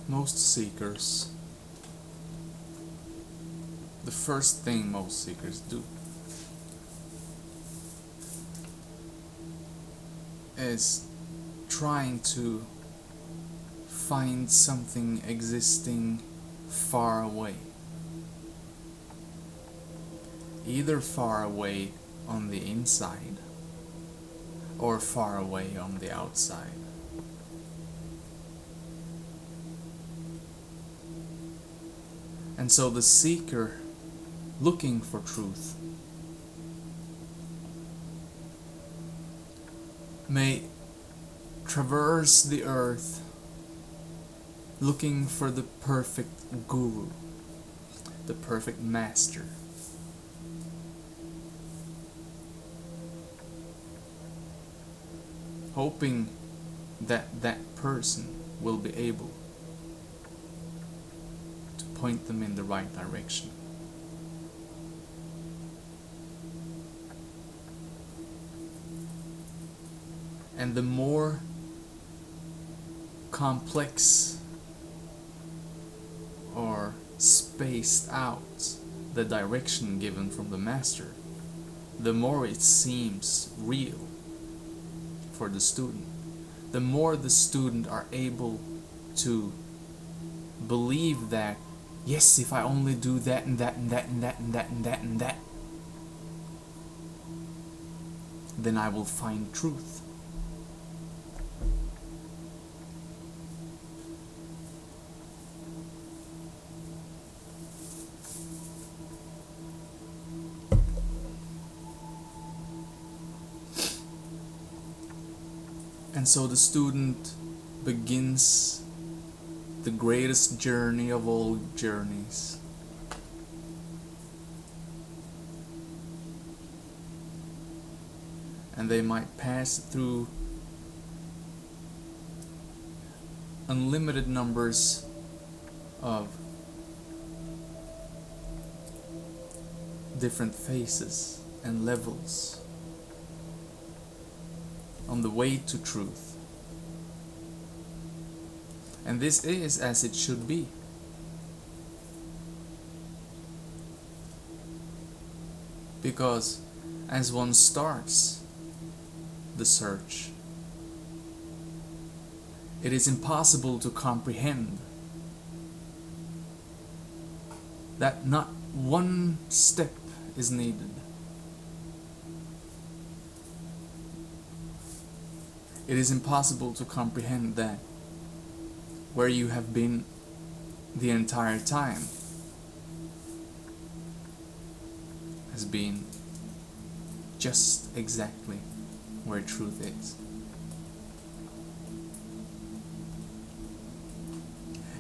Most seekers, the first thing most seekers do is trying to find something existing far away. Either far away on the inside or far away on the outside. And so the seeker looking for truth may traverse the earth looking for the perfect guru, the perfect master. Hoping that that person will be able to point them in the right direction. And the more complex or spaced out the direction given from the master, the more it seems real for the student. The more the student are able to believe that, yes, if I only do that and that and that and that and that and that and that, then I will find truth. And so the student begins the greatest journey of all journeys. And they might pass through unlimited numbers of different phases and levels on the way to truth. And this is as it should be. Because as one starts the search, it is impossible to comprehend that not one step is needed. It is impossible to comprehend that where you have been the entire time has been just exactly where truth is.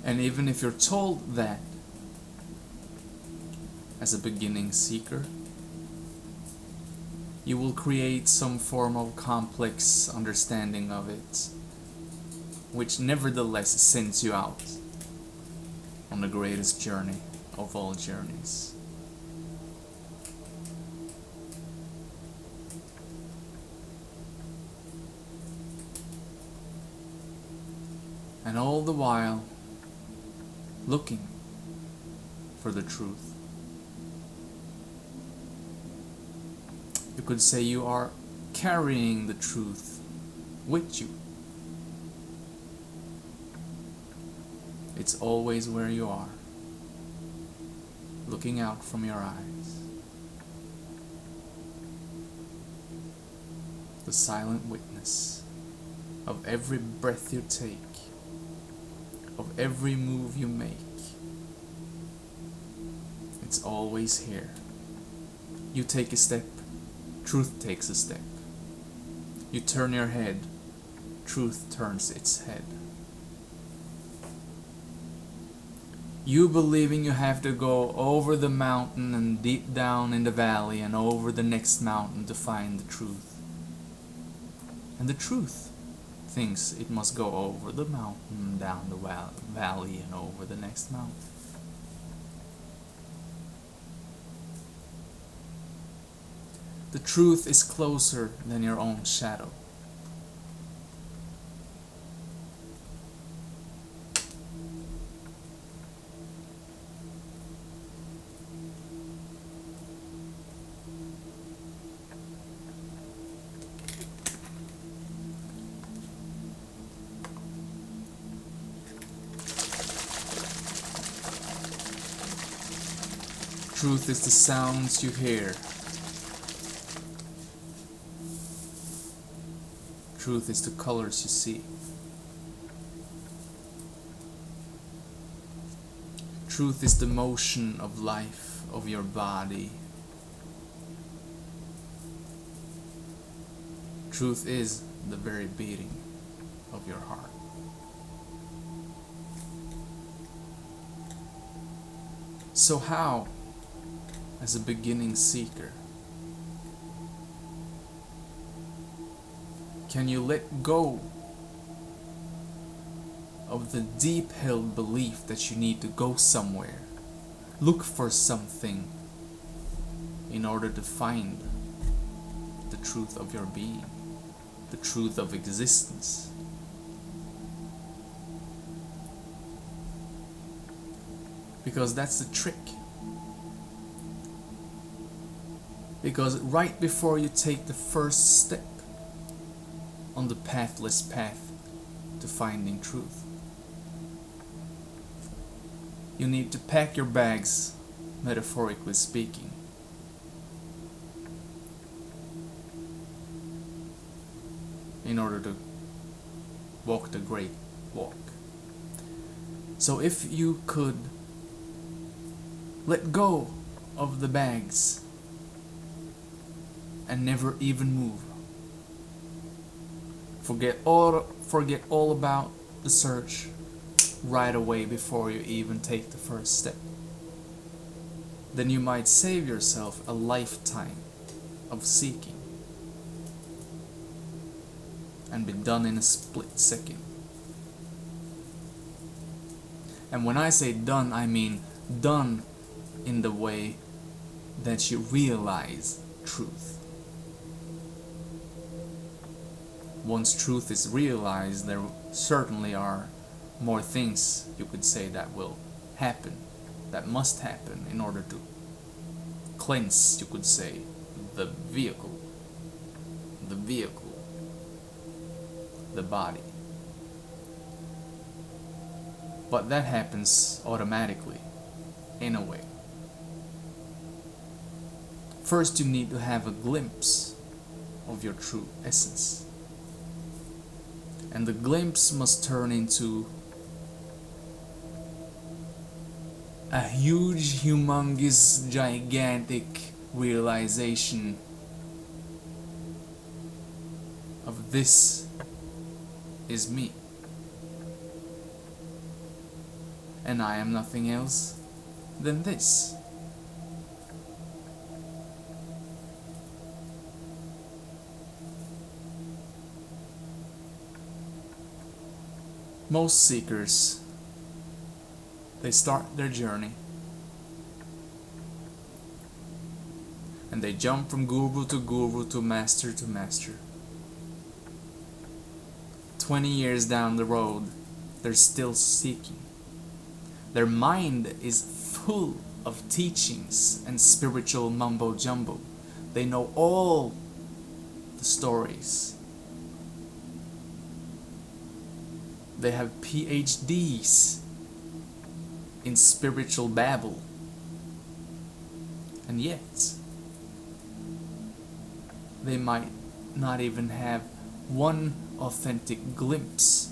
And even if you're told that as a beginning seeker, you will create some form of complex understanding of it, which nevertheless sends you out on the greatest journey of all journeys. And all the while looking for the truth. You could say you are carrying the truth with you. It's always where you are, looking out from your eyes. The silent witness of every breath you take, of every move you make. It's always here. You take a step, truth takes a step. You turn your head, truth turns its head. You believing you have to go over the mountain and deep down in the valley and over the next mountain to find the truth. And the truth thinks it must go over the mountain, down the valley and over the next mountain. The truth is closer than your own shadow. Truth is the sounds you hear. Truth is the colors you see. Truth is the motion of life of your body. Truth is the very beating of your heart. So how, as a beginning seeker, can you let go of the deep-held belief that you need to go somewhere, look for something in order to find the truth of your being, the truth of existence? Because that's the trick. Because right before you take the first step on the pathless path to finding truth, you need to pack your bags, metaphorically speaking. In order to walk the great walk. So if you could let go of the bags and never even move. Forget all about the search right away before you even take the first step. Then you might save yourself a lifetime of seeking and be done in a split second. And when I say done, I mean done in the way that you realize truth. Once truth is realized, there certainly are more things you could say that will happen, that must happen in order to cleanse, you could say, the vehicle, the body. But that happens automatically, in a way. First, you need to have a glimpse of your true essence. And the glimpse must turn into a huge, humongous, gigantic realization of this is me. And I am nothing else than this. Most seekers, they start their journey and they jump from guru to master to master. 20 years down the road, they're still seeking. Their mind is full of teachings and spiritual mumbo jumbo. They know all the stories. They have PhDs in spiritual babble. And yet, they might not even have one authentic glimpse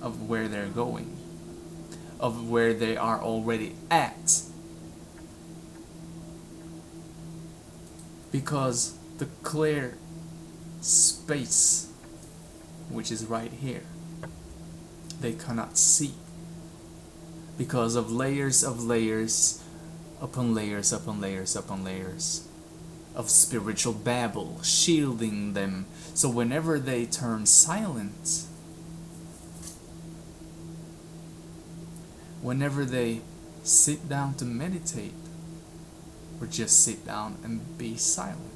of where they're going, of where they are already at. Because the clear space, which is right here, they cannot see because of layers upon layers upon layers of spiritual babble shielding them. So whenever they turn silent, whenever they sit down to meditate or just sit down and be silent,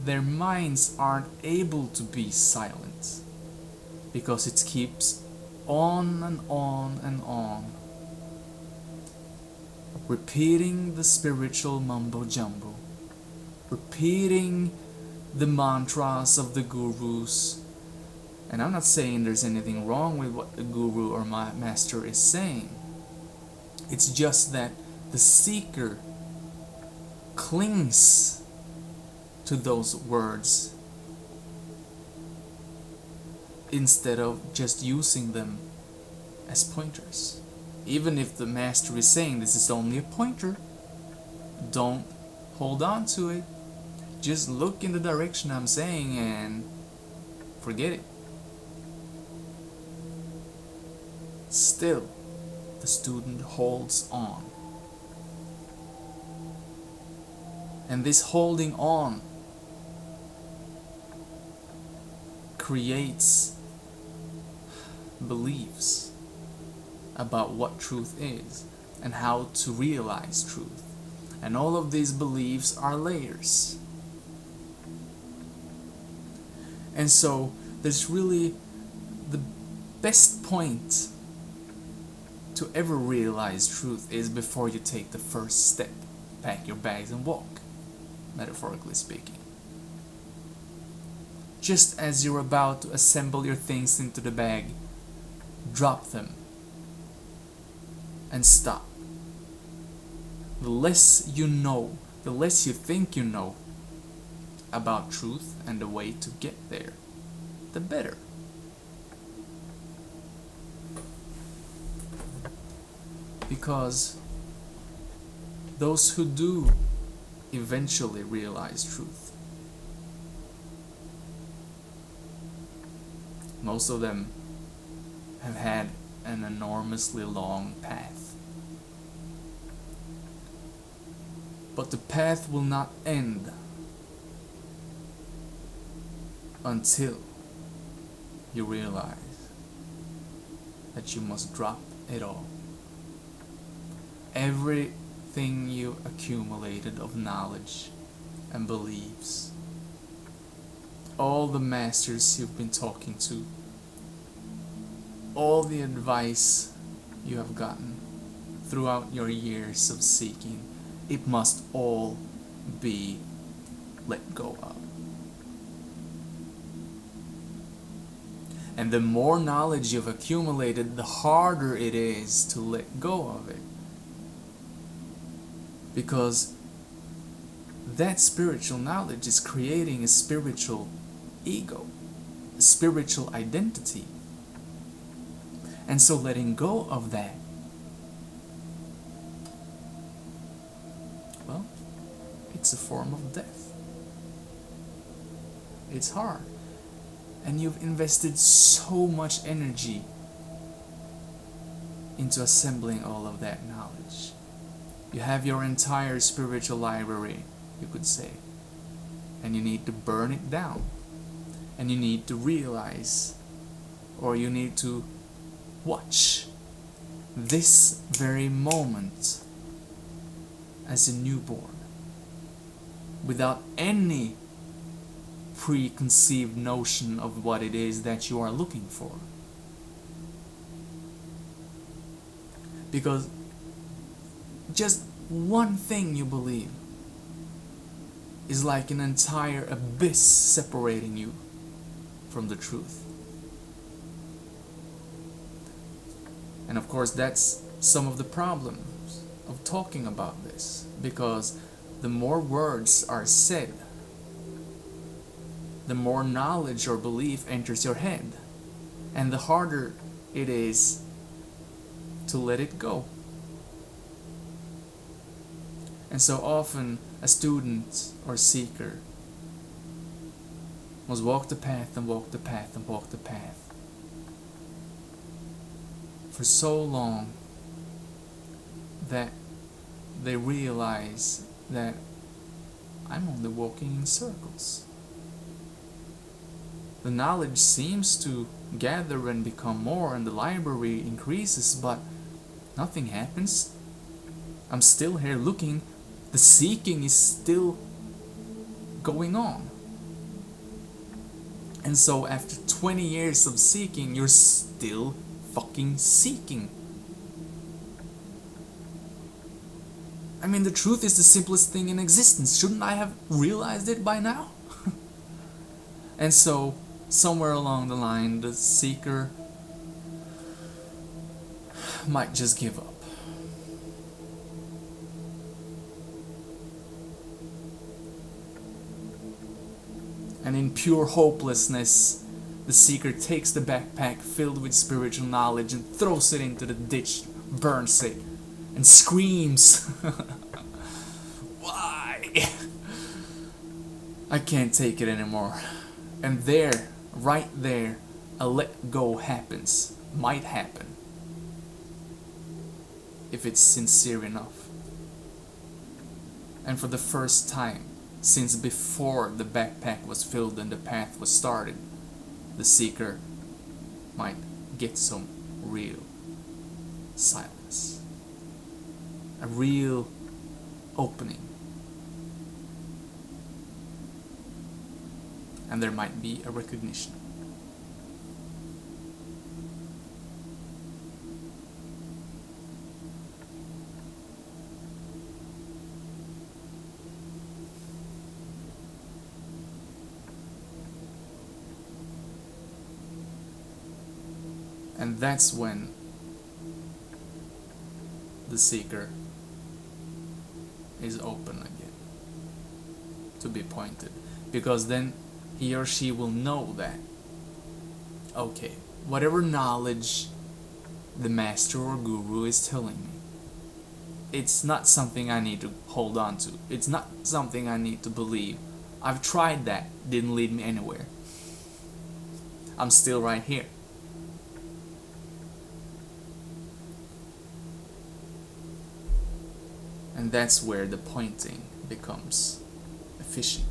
their minds aren't able to be silent because it keeps on and on and on, repeating the spiritual mumbo jumbo, repeating the mantras of the gurus. And I'm not saying there's anything wrong with what the guru or my master is saying, It's just that the seeker clings to those words instead of just using them as pointers. Even if the master is saying this is only a pointer, don't hold on to it. Just look in the direction I'm saying and forget it. Still, the student holds on. And this holding on creates beliefs about what truth is and how to realize truth. And all of these beliefs are layers. And so there's really the best point to ever realize truth is before you take the first step. Pack your bags and walk, metaphorically speaking. Just as you're about to assemble your things into the bag, drop them and stop. The less you know, the less you think you know about truth and the way to get there, the better. Because those who do eventually realize truth, most of them have had an enormously long path. But the path will not end until you realize that you must drop it all. Everything you accumulated of knowledge and beliefs, all the masters you've been talking to, all the advice you have gotten throughout your years of seeking, it must all be let go of. And the more knowledge you've accumulated, the harder it is to let go of it. Because that spiritual knowledge is creating a spiritual ego, a spiritual identity. And so letting go of that, well, it's a form of death. It's hard. And you've invested so much energy into assembling all of that knowledge. You have your entire spiritual library, you could say. And you need to burn it down. And you need to realize, or you need to watch this very moment as a newborn, without any preconceived notion of what it is that you are looking for. Because just one thing you believe is like an entire abyss separating you from the truth. And of course that's some of the problems of talking about this, because the more words are said, the more knowledge or belief enters your head, and the harder it is to let it go. And so often a student or seeker must walk the path and walk the path and walk the path for so long that they realize that I'm only walking in circles. The knowledge seems to gather and become more, and the library increases, but nothing happens. I'm still here looking. The seeking is still going on. And so after 20 years of seeking, you're still fucking seeking. I mean, the truth is the simplest thing in existence. Shouldn't I have realized it by now? And so somewhere along the line, the seeker might just give up. And in pure hopelessness, the seeker takes the backpack filled with spiritual knowledge and throws it into the ditch, burns it, and screams, "Why? I can't take it anymore." And there, right there, a let go happens, might happen, if it's sincere enough. And for the first time, since before the backpack was filled and the path was started, the seeker might get some real silence, a real opening, and there might be a recognition. And that's when the seeker is open again to be pointed, because then he or she will know that, okay, whatever knowledge the master or guru is telling me, it's not something I need to hold on to. It's not something I need to believe. I've tried that, didn't lead me anywhere. I'm still right here. And that's where the pointing becomes efficient.